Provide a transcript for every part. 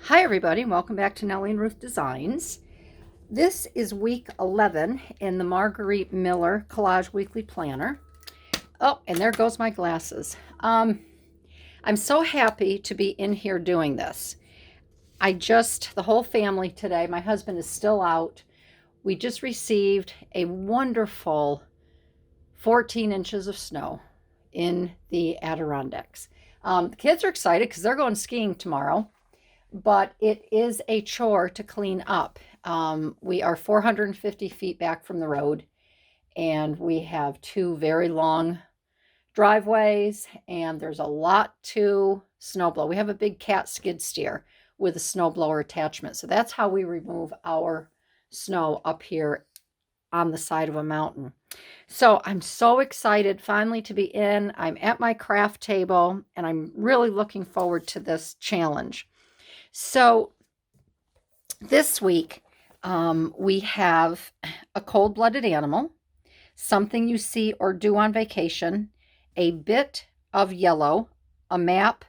Hi everybody, and welcome back to Nellie and Ruth Designs. This is week 11 in the Margarete Miller Collage Weekly Planner. Oh, and there goes my glasses. I'm so happy to be in here doing this. The whole family today, my husband is still out. We just received a wonderful 14 inches of snow in the Adirondacks. The kids are excited because they're going skiing tomorrow. But it is a chore to clean up. We are 450 feet back from the road, and we have two very long driveways, and there's a lot to snowblow. We have a big cat skid steer with a snowblower attachment, so that's how we remove our snow up here on the side of a mountain. So I'm so excited finally to be in. I'm at my craft table, and I'm really looking forward to this challenge. So this week, we have a cold-blooded animal, something you see or do on vacation, a bit of yellow, a map,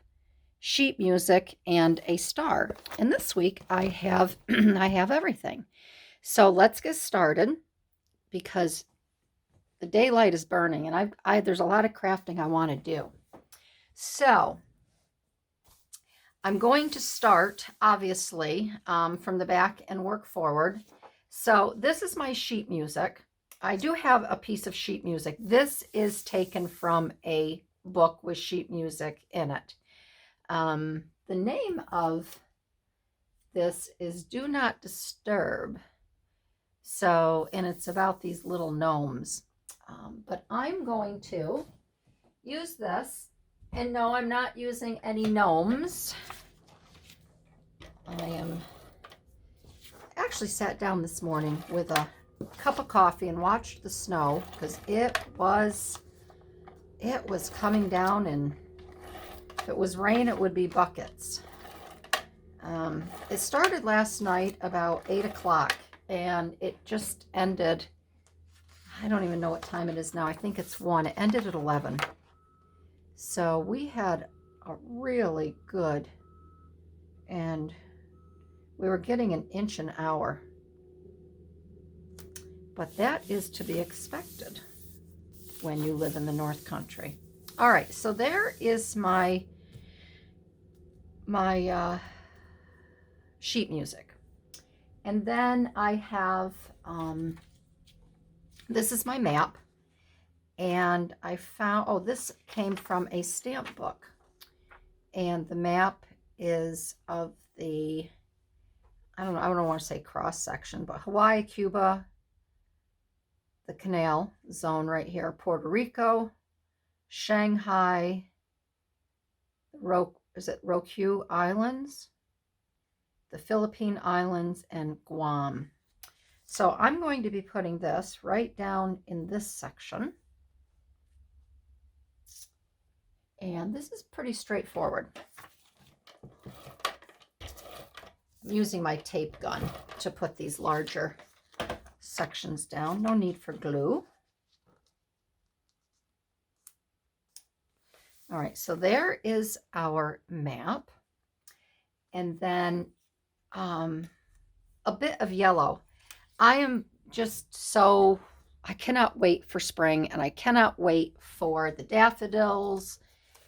sheet music, and a star. And this week I have I have everything. So let's get started because the daylight is burning, and there's a lot of crafting I want to do. So I'm going to start, obviously, from the back and work forward. So this is my sheet music. I do have a piece of sheet music. This is taken from a book with sheet music in it. The name of this is Do Not Disturb. So, and it's about these little gnomes. But I'm going to use this. And no, I'm not using any gnomes. I actually sat down this morning with a cup of coffee and watched the snow because it was coming down, and if it was rain, it would be buckets. It started last night about 8 o'clock, and it just ended, I don't even know what time it is now. I think it's 1. It ended at 11. So we had a really good, and we were getting an inch an hour. But that is to be expected when you live in the North Country. All right, so there is my sheet music. And then I have, this is my map. And I found, this came from a stamp book. And the map is of the, I don't want to say cross section, but Hawaii, Cuba, the canal zone right here, Puerto Rico, Shanghai, Ryukyu Islands, the Philippine Islands, and Guam. So I'm going to be putting this right down in this section. And this is pretty straightforward. I'm using my tape gun to put these larger sections down. No need for glue. All right, so there is our map. And then a bit of yellow. I cannot wait for spring, and I cannot wait for the daffodils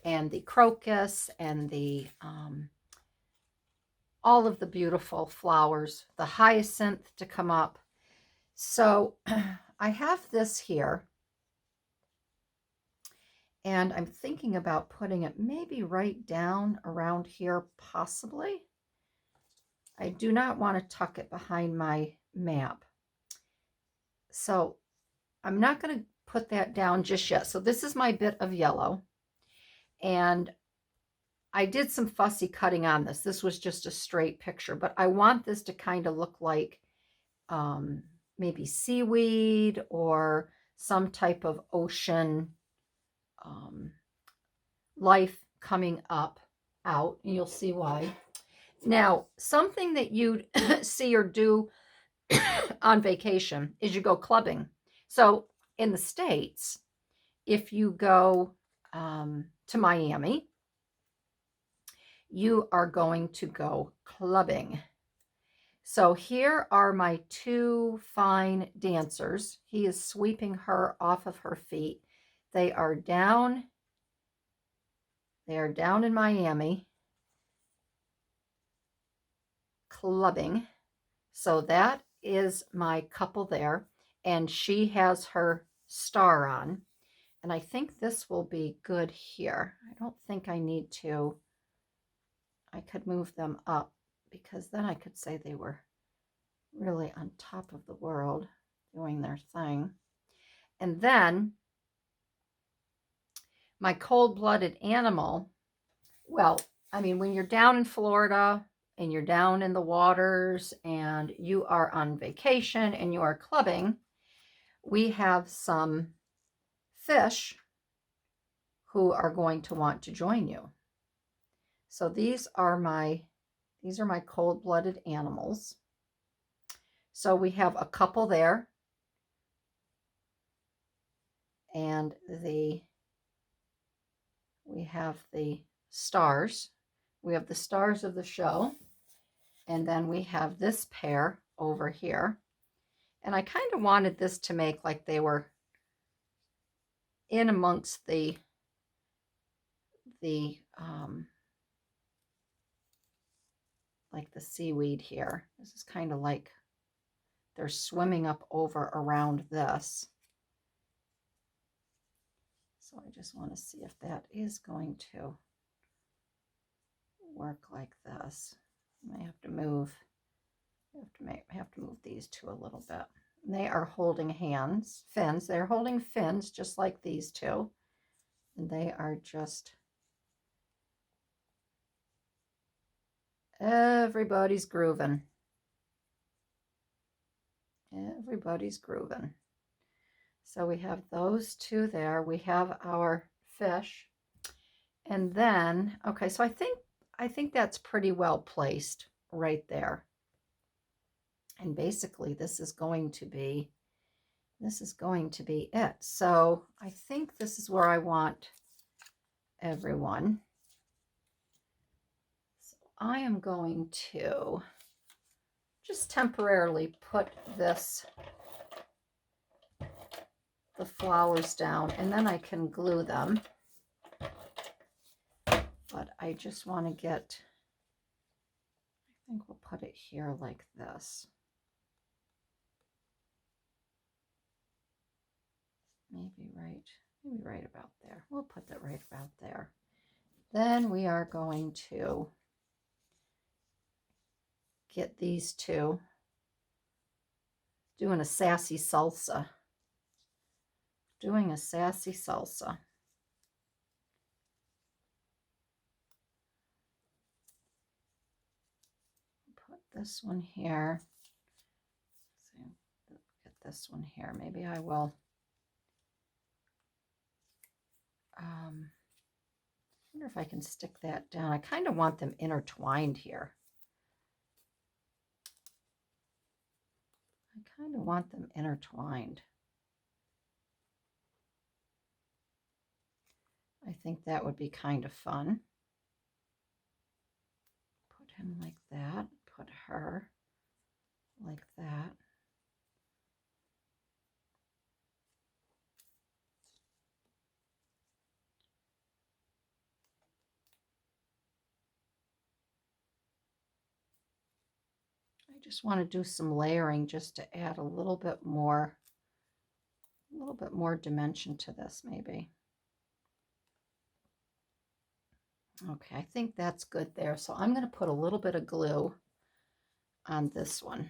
and the crocus and the all of the beautiful flowers, the hyacinth to come up. So I have this here, and I'm thinking about putting it maybe right down around here, possibly. I do not want to tuck it behind my map. So I'm not going to put that down just yet. So this is my bit of yellow. And I did some fussy cutting on this. This was just a straight picture, but I want this to kind of look like maybe seaweed or some type of ocean life coming out, and you'll see why. Now, something that you see or do on vacation is you go clubbing. So in the States, if you go to Miami, you are going to go clubbing. So here are my two fine dancers. He is sweeping her off of her feet. They are down. They are down in Miami clubbing. So that is my couple there. And she has her star on. And I think this will be good here. I don't think I need to. I could move them up because then I could say they were really on top of the world doing their thing. And then my cold-blooded animal, well, I mean, when you're down in Florida and you're down in the waters and you are on vacation and you are clubbing, we have some fish who are going to want to join you. So these are my cold-blooded animals. So we have a couple there, and we have the stars. We have the stars of the show, and then we have this pair over here. And I kind of wanted this to make like they were in amongst the like the seaweed here. This is kind of like they're swimming up over around this. So I just want to see if that is going to work like this. I have to move. I have to move these two a little bit. They are holding fins. They're holding fins just like these two. And they are just, everybody's grooving. Everybody's grooving. So we have those two there. We have our fish. And then, okay, so I think that's pretty well placed right there. And basically this is going to be it. So I think this is where I want everyone. So I am going to just temporarily put the flowers down, and then I can glue them. But I just want to get, I think we'll put it here like this. Maybe right about there. We'll put that right about there. Then we are going to get these two doing a sassy salsa. Doing a sassy salsa. Put this one here. So get this one here. Maybe I will. I wonder if I can stick that down. I kind of want them intertwined here. I kind of want them intertwined. I think that would be kind of fun. Put him like that. Put her like that. I just want to do some layering just to add a little bit more dimension to this maybe. Okay, I think that's good there. So I'm going to put a little bit of glue on this one.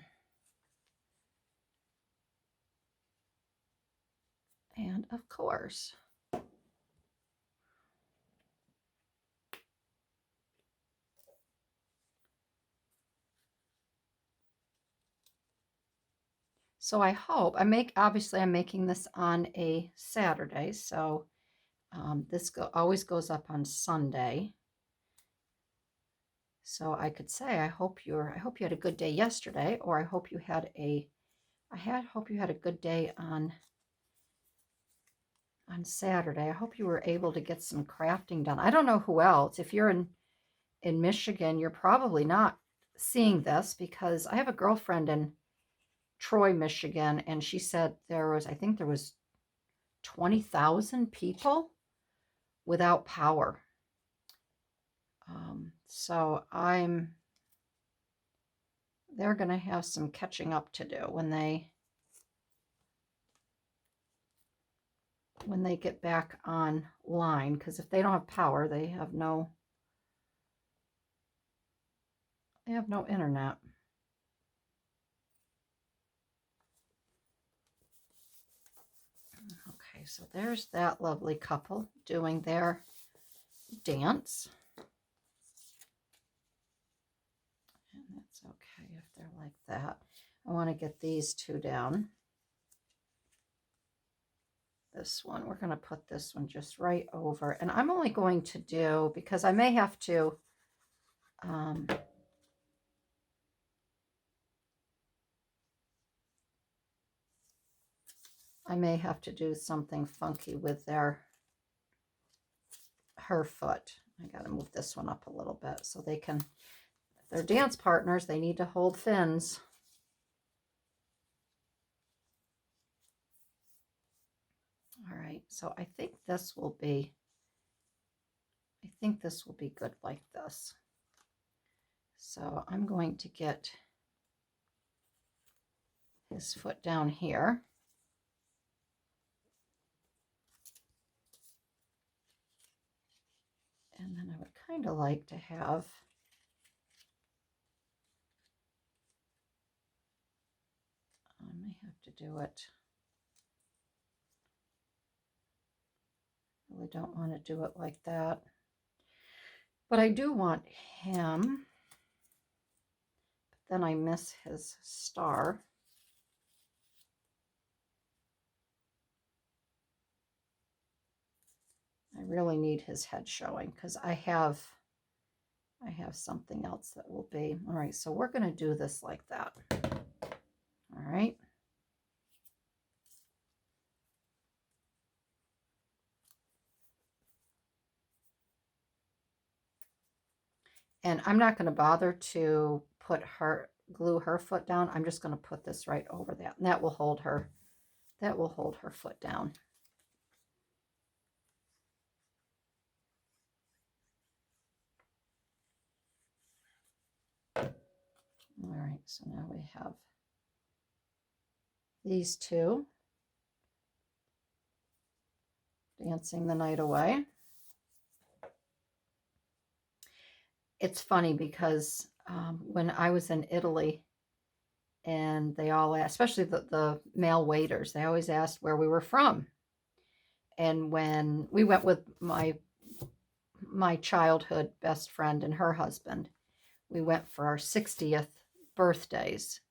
And of course, so I hope, obviously I'm making this on a Saturday, so this always goes up on Sunday. So I could say, I hope you had a good day yesterday, or I hope you had a good day on Saturday. I hope you were able to get some crafting done. I don't know who else. If you're in in Michigan, you're probably not seeing this because I have a girlfriend in Troy, Michigan, and she said I think there was 20,000 people without power. So they're going to have some catching up to do when they get back online, because if they don't have power, they have no internet. Okay, so there's that lovely couple doing their dance. And that's okay if they're like that. I want to get these two down. This one, we're going to put this one just right over. And I'm only going to do, because I may have to, do something funky with her foot. I got to move this one up a little bit so they can, if they're dance partners, they need to hold fins. All right, so I think this will be good like this. So I'm going to get his foot down here. And then I would kind of like to have I may have to do it. Really don't want to do it like that. But I do want him. But then I miss his star. I really need his head showing because I have something else that will be. All right, so we're going to do this like that. All right. And I'm not going to bother to glue her foot down. I'm just going to put this right over that. And that will hold her foot down. All right, so now we have these two dancing the night away. It's funny because when I was in Italy, and they all asked, especially the male waiters, they always asked where we were from. And when we went with my childhood best friend and her husband, we went for our 60th birthdays.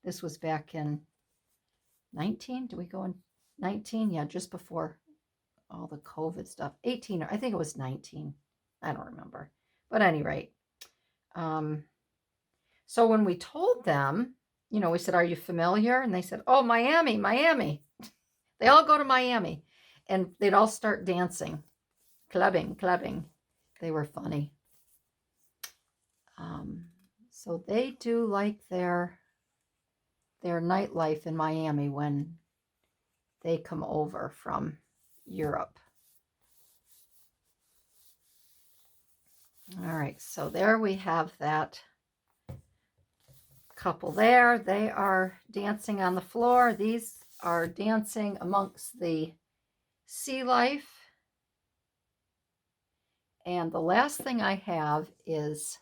This was back in 19. Did we go in 19? Yeah, just before all the COVID stuff. 18, or I think it was 19. I don't remember. But at any rate, so when we told them, we said, "Are you familiar?" And they said, "Oh, Miami, Miami." They all go to Miami, and they'd all start dancing, clubbing. They were funny. So they do like their nightlife in Miami when they come over from Europe. All right, so there we have that couple there. They are dancing on the floor. These are dancing amongst the sea life. And the last thing I have is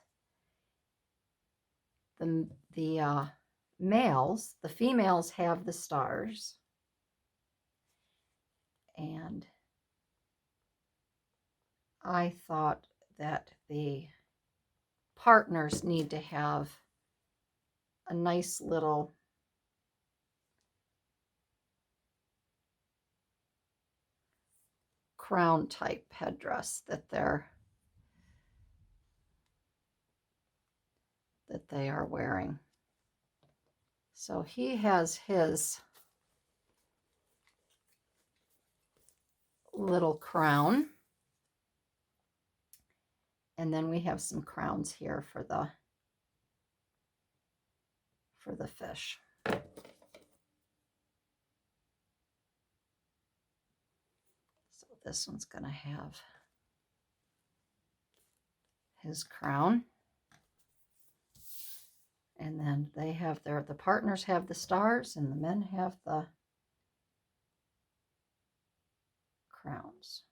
the males. The females have the stars. And I thought that the partners need to have a nice little crown type headdress that they are wearing. So he has his little crown, And then we have some crowns here for the fish. So this one's going to have his crown. And then they have the partners have the stars and the men have the crowns.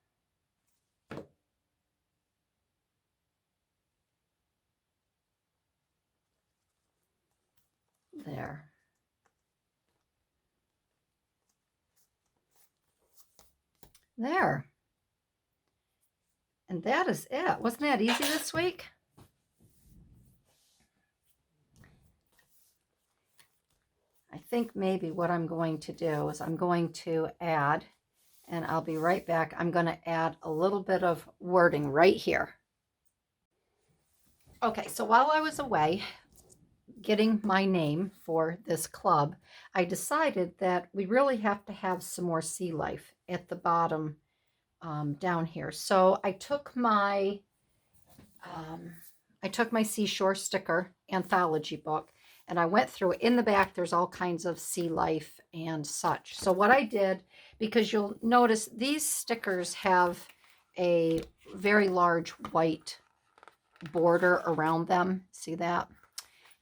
There. There. And that is it. Wasn't that easy this week? I think maybe what I'm going to do is I'm going to add, and I'll be right back. I'm going to add a little bit of wording right here. Okay, so while I was away getting my name for this club, I decided that we really have to have some more sea life at the bottom down here. So I took my seashore sticker anthology book, and I went through it. In the back, there's all kinds of sea life and such. So what I did, because you'll notice these stickers have a very large white border around them. See that?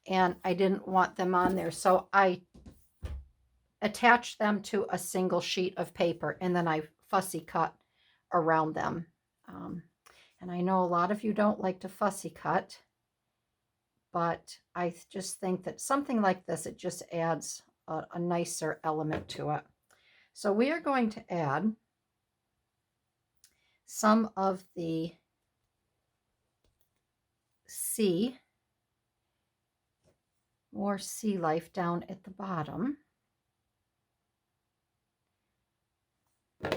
And I didn't want them on there. So I attached them to a single sheet of paper, and then I fussy cut around them. And I know a lot of you don't like to fussy cut, but I just think that something like this, it just adds a nicer element to it. So we are going to add some of the more sea life down at the bottom. And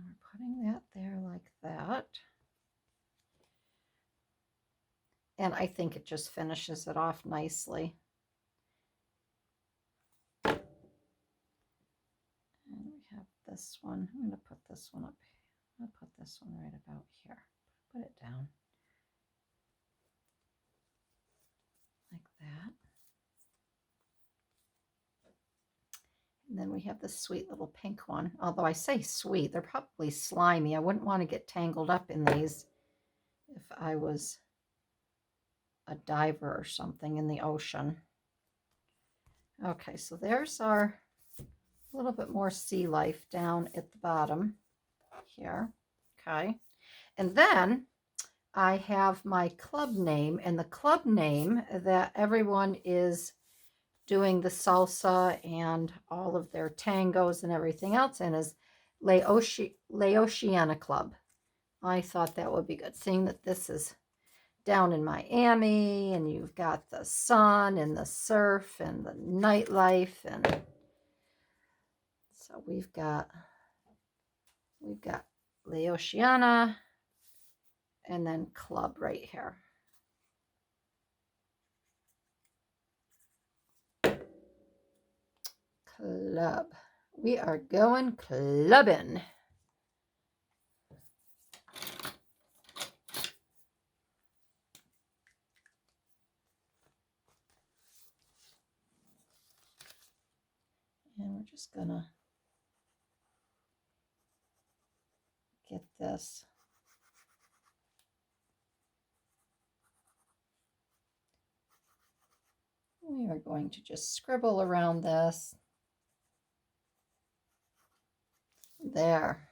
we're putting that there like that. And I think it just finishes it off nicely. And we have this one. I'm going to put this one up. I'll put this one right about here. Put it down. Like that. And then we have this sweet little pink one. Although I say sweet, they're probably slimy. I wouldn't want to get tangled up in these if I was a diver or something in the ocean. Okay, so there's our little bit more sea life down at the bottom here. Okay, and then I have my club name, and the club name that everyone is doing the salsa and all of their tangos and everything else in is Laotiana Club. I thought that would be good, seeing that this is down in Miami, and you've got the sun and the surf and the nightlife, and so we've got Laotiana and then club right here. Club. We are going clubbing. And we're just gonna get this. We are going to just scribble around this. There.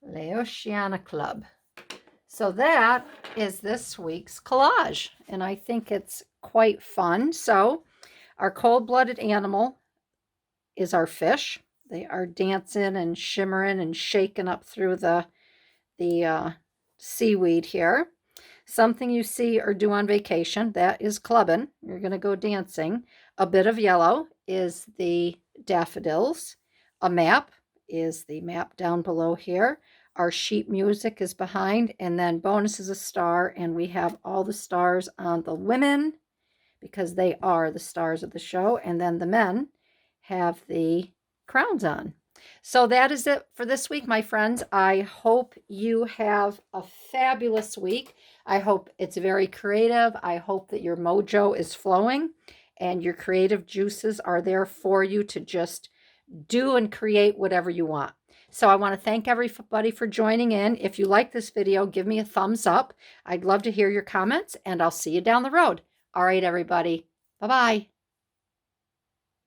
Laotiana Club. So that is this week's collage, and I think it's quite fun. So our cold-blooded animal is our fish. They are dancing and shimmering and shaking up through the seaweed here. Something you see or do on vacation, that is clubbing. You're going to go dancing. A bit of yellow is the daffodils. A map is the map down below here. Our sheet music is behind, and then bonus is a star, and we have all the stars on the women because they are the stars of the show, and then the men have the crowns on. So that is it for this week, my friends. I hope you have a fabulous week. I hope it's very creative. I hope that your mojo is flowing and your creative juices are there for you to just do and create whatever you want. So I want to thank everybody for joining in. If you like this video, give me a thumbs up. I'd love to hear your comments, and I'll see you down the road. All right, everybody. Bye-bye.